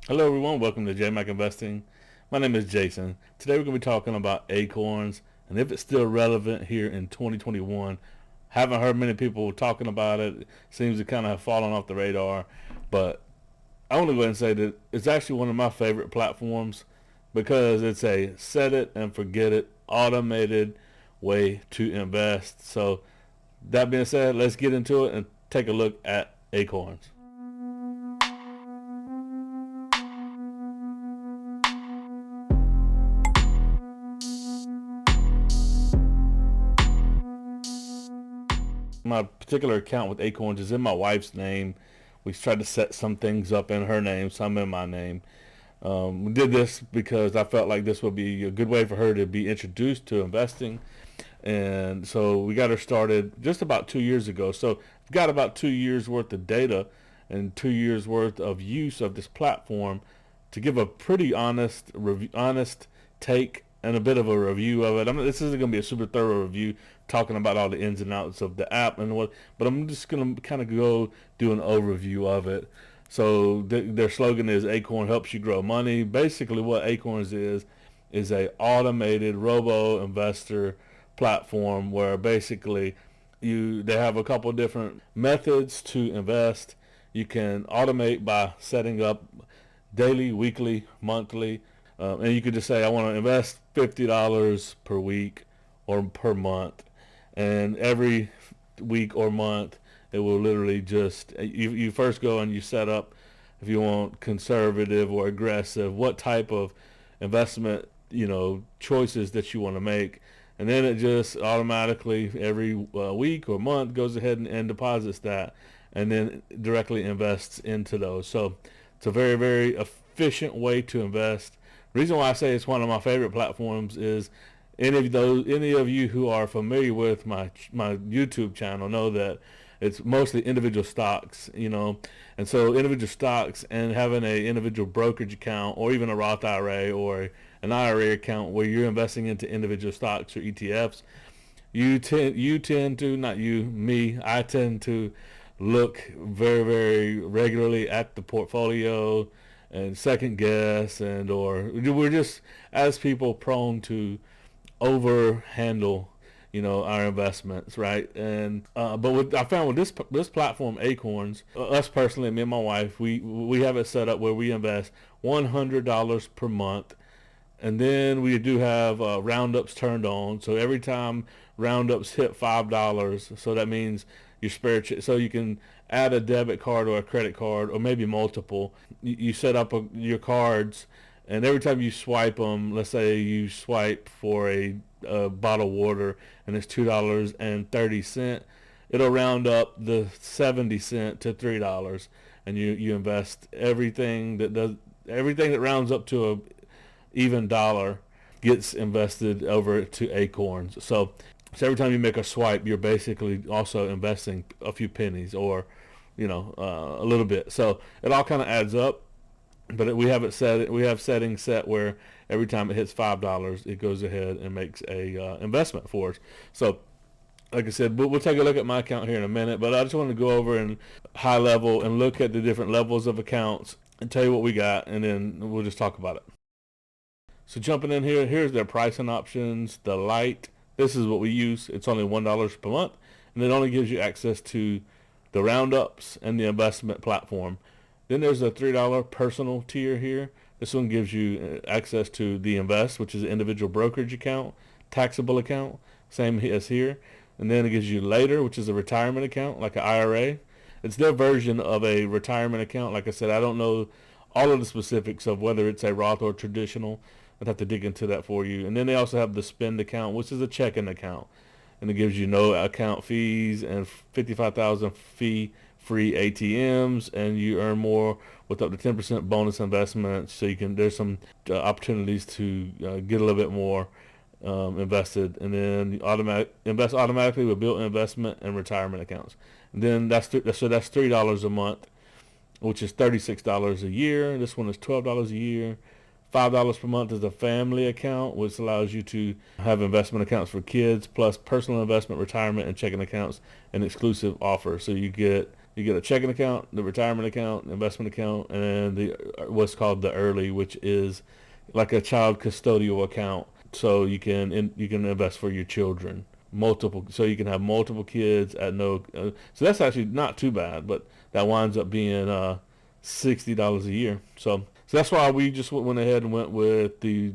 Hello everyone, welcome to JMac Investing. My name is Jason. Today we're going to be talking about Acorns and if it's still relevant here in 2021. Haven't heard many people talking about it. Seems to kind of have fallen off the radar. But I want to go ahead and say that it's actually one of my favorite platforms because it's a set it and forget it automated way to invest. So that being said, let's get into it and take a look at Acorns. My particular account with Acorns is in my wife's name. We tried to set some things up in her name, some in my name. We did this because I felt like this would be a good way for her to be introduced to investing. And so we got her started just about 2 years ago. So we've got about 2 years worth of data and 2 years worth of use of this platform to give a pretty honest take and a bit of a review of it. This isn't going to be a super thorough review talking about all the ins and outs of the app and what, but I'm just going to kind of go do an overview of it. So their slogan is Acorn helps you grow money. Basically, what Acorns is a automated robo investor platform where basically they have a couple of different methods to invest. You can automate by setting up daily, weekly, monthly, and you could just say I want to invest $50 per week or per month, and every week or month it will literally just you first go and you set up if you want conservative or aggressive, what type of investment choices that you want to make, and then it just automatically every week or month goes ahead and deposits that and then directly invests into those. So it's a very, very efficient way to invest. The reason why I say it's one of my favorite platforms is any of you who are familiar with my YouTube channel know that it's mostly individual stocks, and so individual stocks and having a individual brokerage account or even a Roth IRA or an IRA account where you're investing into individual stocks or ETFs, you tend to, not you, me, I tend to look very, very regularly at the portfolio and second guess, and or we're just, as people, prone to over handle our investments, right? And I found with this platform Acorns, us personally, me and my wife, we have it set up where we invest $100 per month, and then we do have roundups turned on. So every time roundups hit $5, so that means your so you can add a debit card or a credit card or maybe multiple. You set up your cards, and every time you swipe them, let's say you swipe for a bottle of water and it's $2.30, it'll round up the 70 cent to $3, and you invest everything that rounds up to a even dollar gets invested over to Acorns. So every time you make a swipe, you're basically also investing a few pennies or, a little bit. So it all kind of adds up. But we have it set. We have settings set where every time it hits $5, it goes ahead and makes a investment for us. So, like I said, we'll take a look at my account here in a minute. But I just want to go over in high level and look at the different levels of accounts and tell you what we got, and then we'll just talk about it. So jumping in here, here's their pricing options. The light, this is what we use. It's only $1 per month, and it only gives you access to the roundups and the investment platform. Then there's a $3 personal tier here. This one gives you access to the invest, which is an individual brokerage account, taxable account, same as here. And then it gives you later, which is a retirement account, like an IRA. It's their version of a retirement account. Like I said, I don't know all of the specifics of whether it's a Roth or traditional. I'd have to dig into that for you. And then they also have the spend account, which is a checking account, and it gives you no account fees and 55,000 fee-free ATMs, and you earn more with up to 10% bonus investments. So there's some opportunities to get a little bit more invested, and then invest automatically with built-in investment and retirement accounts. And then that's $3 a month, which is $36 a year. This one is $12 a year. $5 per month is a family account, which allows you to have investment accounts for kids, plus personal investment, retirement, and checking accounts, and exclusive offers. So you get You get a checking account, the retirement account, investment account, and the what's called the early, which is like a child custodial account. So you can invest for your children, multiple. So you can have multiple kids at no. So that's actually not too bad, but that winds up being $60 a year. So that's why we just went ahead and went with the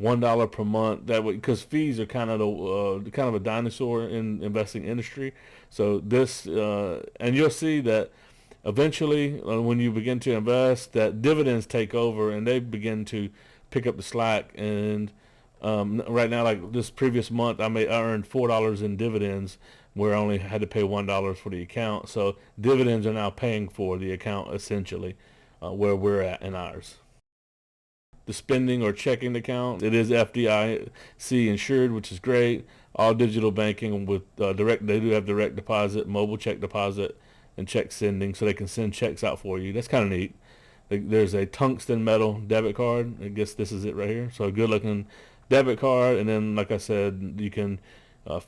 $1 per month. That way, because fees are kind of a dinosaur in investing industry. So this and you'll see that eventually when you begin to invest, that dividends take over and they begin to pick up the slack. And right now, like this previous month, I earned $4 in dividends where I only had to pay $1 for the account. So dividends are now paying for the account essentially, where we're at in ours. The spending or checking account, it is FDIC insured, which is great. All digital banking with direct. They do have direct deposit, mobile check deposit, and check sending, so they can send checks out for you. That's kind of neat. There's a tungsten metal debit card. I guess this is it right here. So a good looking debit card, and then like I said, you can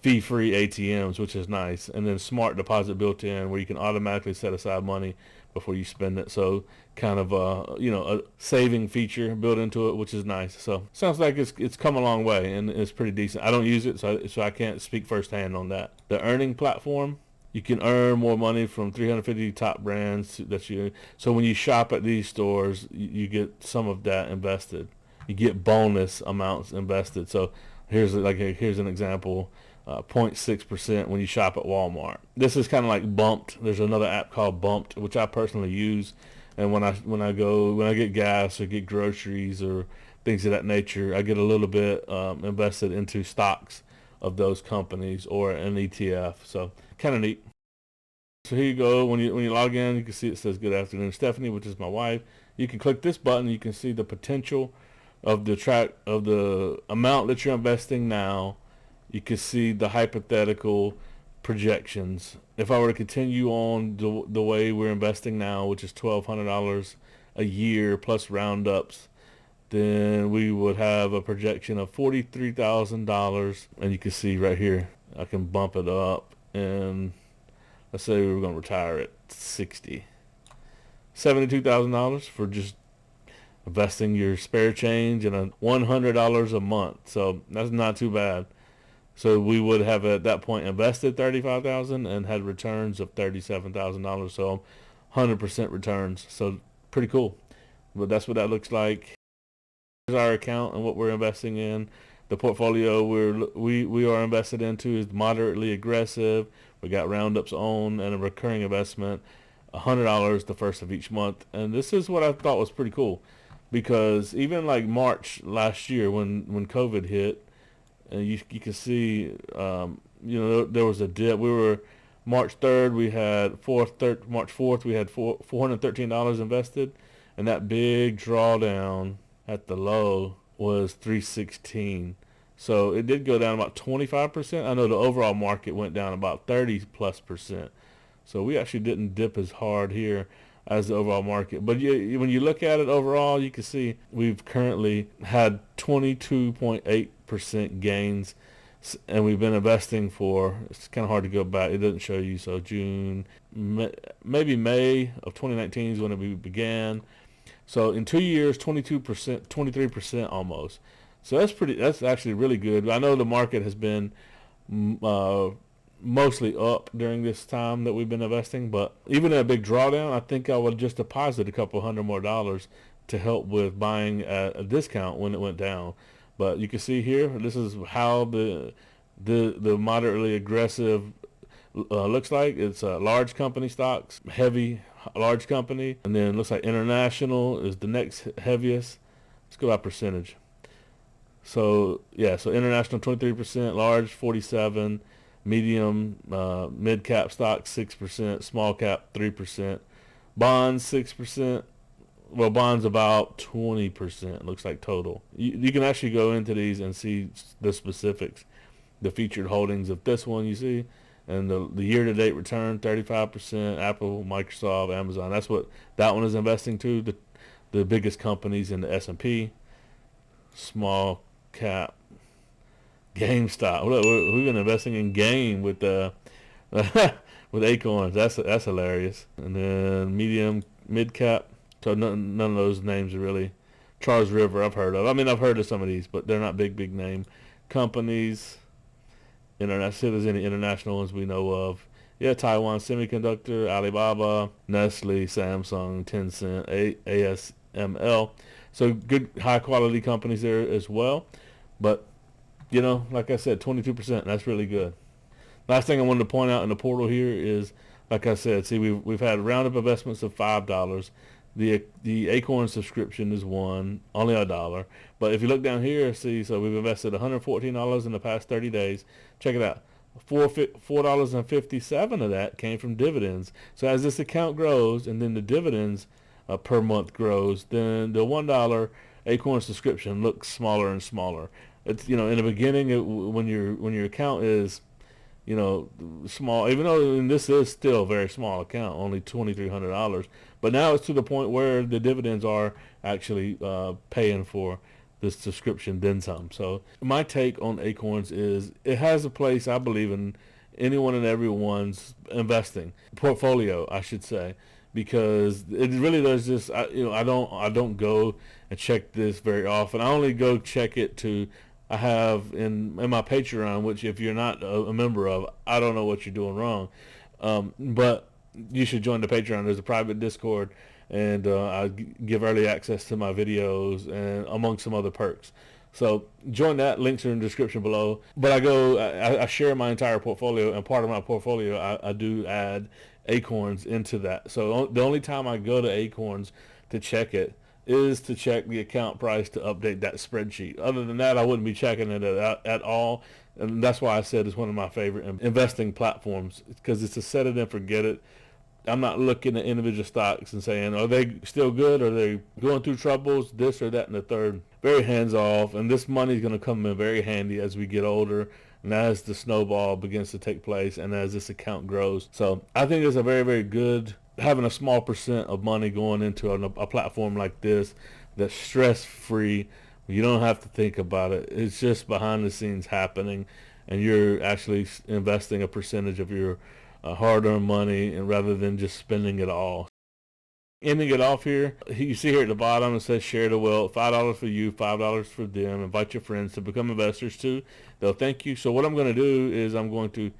fee-free ATMs, which is nice, and then smart deposit built in where you can automatically set aside money before you spend it. So kind of a saving feature built into it, which is nice. So sounds like it's come a long way and it's pretty decent. I don't use it, so I can't speak firsthand on that. The earning platform, you can earn more money from 350 top brands so when you shop at these stores, you get some of that invested. You get bonus amounts invested. So here's an example. 0.6% when you shop at Walmart. This is kind of like Bumped. There's another app called Bumped, which I personally use, and when I get gas or get groceries or things of that nature, I get a little bit invested into stocks of those companies or an ETF. So kind of neat. So here you go. When you log in, you can see it says "Good afternoon, Stephanie," which is my wife. You can click this button. You can see the potential of the amount that you're investing now. You can see the hypothetical projections. If I were to continue on the way we're investing now, which is $1,200 a year plus roundups, then we would have a projection of $43,000. And you can see right here, I can bump it up. And let's say we were going to retire at 60. $72,000 for just investing your spare change and $100 a month. So that's not too bad. So we would have at that point invested $35,000 and had returns of $37,000. So 100% returns. So pretty cool. But that's what that looks like. Here's our account and what we're investing in. The portfolio we are invested into is moderately aggressive. We got roundups on and a recurring investment, $100 the first of each month. And this is what I thought was pretty cool, because even like March last year when COVID hit, and you can see, there was a dip. We were March 3rd, we had March 4th, we had $413 invested, and that big drawdown at the low was 316. So it did go down about 25%. I know the overall market went down about 30+%. So we actually didn't dip as hard here as the overall market. But when you look at it overall, you can see we've currently had 22.8% gains, and we've been investing for, it's kind of hard to go back, it doesn't show you, so June, maybe May of 2019 is when we began. So in 2 years, 22%, 23% almost. So that's actually really good. I know the market has been mostly up during this time that we've been investing, but even at a big drawdown, I think I would just deposit a couple $100 more to help with buying at a discount when it went down. But you can see here, this is how the moderately aggressive looks like. It's large company stocks, heavy large company, and then looks like international is the next heaviest. Let's go by percentage. So yeah, so international 23%, large 47%, medium, mid cap stocks 6%, small cap 3%, bonds 6%. Well, bonds about 20%, looks like total. You can actually go into these and see the specifics, the featured holdings of this one you see, and the year-to-date return 35%, Apple, Microsoft, Amazon. That's what that one is investing to, the biggest companies in the S&P. Small cap, GameStop. We've been investing in Game with with Acorns. That's hilarious. And then medium, mid cap. So none of those names are really. Charles River, I've heard of. I mean, I've heard of some of these, but they're not big name companies. Internet. See if there's any international ones we know of. Yeah, Taiwan Semiconductor, Alibaba, Nestle, Samsung, Tencent, ASML. So good, high quality companies there as well. But you know, like I said, 22%. That's really good. Last thing I wanted to point out in the portal here is, like I said, see we've had roundup investments of $5. The Acorn subscription is only $1. But if you look down here, see, so we've invested $114 in the past 30 days. Check it out. $4.57 of that came from dividends. So as this account grows, and then the dividends per month grows, then the $1 Acorn subscription looks smaller and smaller. It's, you know, in the beginning, when your account is, you know, small, even though this is still a very small account, only $2,300, but now it's to the point where the dividends are actually paying for this subscription, then some. So my take on Acorns is it has a place, I believe, in anyone and everyone's investing portfolio, I should say, because it really does just, I don't go and check this very often. I only go check it to, I have in my Patreon, which if you're not a member of, I don't know what you're doing wrong, but you should join the Patreon. There's a private Discord, and I give early access to my videos and among some other perks. So join that. Links are in the description below. But I share my entire portfolio, and part of my portfolio, I do add Acorns into that. So the only time I go to Acorns to check it is to check the account price to update that spreadsheet. Other than that, I wouldn't be checking it at all. And that's why I said it's one of my favorite investing platforms, because it's a set it and forget it. I'm not looking at individual stocks and saying, are they still good? Are they going through troubles? This or that and the third. Very hands off. And this money is going to come in very handy as we get older and as the snowball begins to take place and as this account grows. So I think it's a very, very good, having a small percent of money going into a platform like this that's stress-free. You don't have to think about it. It's just behind the scenes happening, and you're actually investing a percentage of your hard-earned money, and rather than just spending it all. Ending it off here, you see here at the bottom it says share the wealth. $5 for you, $5 for them. Invite your friends to become investors too. They'll thank you. So what I'm going to do is I'm going to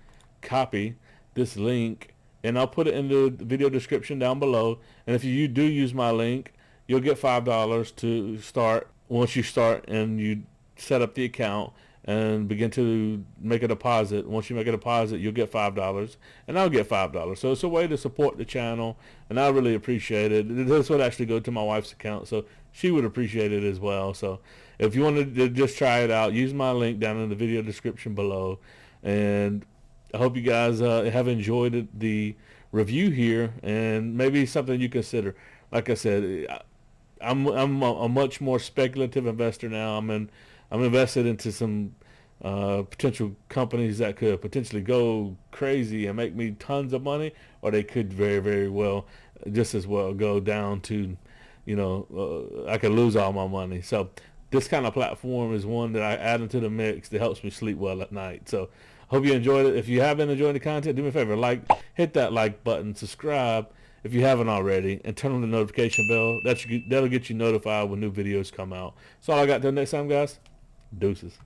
copy this link, and I'll put it in the video description down below. And if you do use my link, you'll get $5 to start. Once you start and you set up the account and begin to make a deposit. Once you make a deposit, you'll get $5, and I'll get $5. So it's a way to support the channel, and I really appreciate it. This would actually go to my wife's account, so she would appreciate it as well. So if you want to just try it out, use my link down in the video description below. And I hope you guys have enjoyed the review here, and maybe something you consider. Like I said, I'm a much more speculative investor now. I'm invested into some potential companies that could potentially go crazy and make me tons of money, or they could very, very well, just as well, go down to, I could lose all my money. So this kind of platform is one that I add into the mix that helps me sleep well at night. So hope you enjoyed it. If you have been enjoying the content, do me a favor, hit that like button, subscribe if you haven't already, and turn on the notification bell. That'll get you notified when new videos come out. That's all I got. Till next time, guys. Deuces.